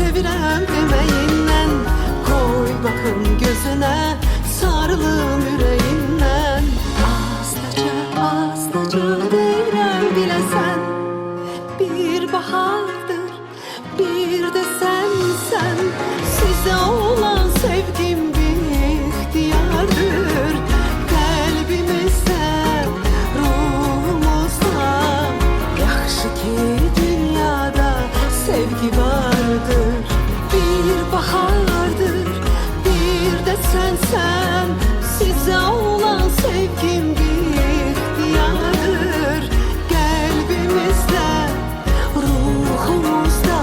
sevirəm deməyindən, koy baxım gözünə, sarılım ürəyindən. Astaca, astaca deyirəm biləsən, bir bahardır, bir də sənsən. Sizə olan sevgim bir ixtiyardır, qəlbimizdə, ruhumuzda. Yaxşı ki dünyada sevgi vardır, bir bahardır, bir də sənsən. Sizə olan sevgim bir ixtiyardır, qəlbimizdə, ruhumuzda.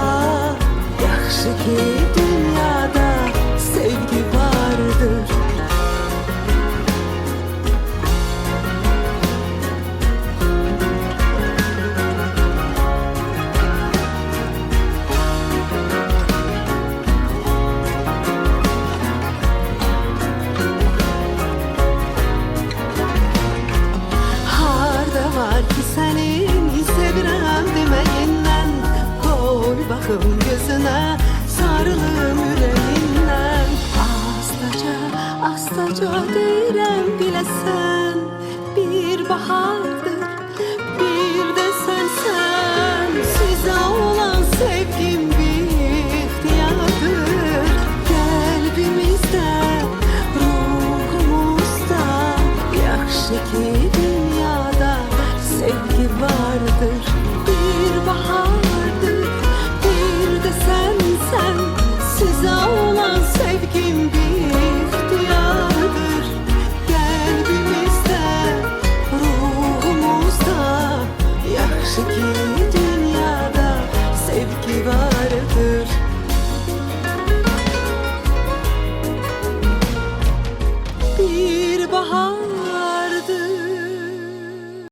Yaxşı ki dünyada sevgi vardır. Harda var ki sənin sevirəm deməyindən, koy baxım gözünə, sarılım ürəyindən. Astaca, astaca deyirəm biləsən.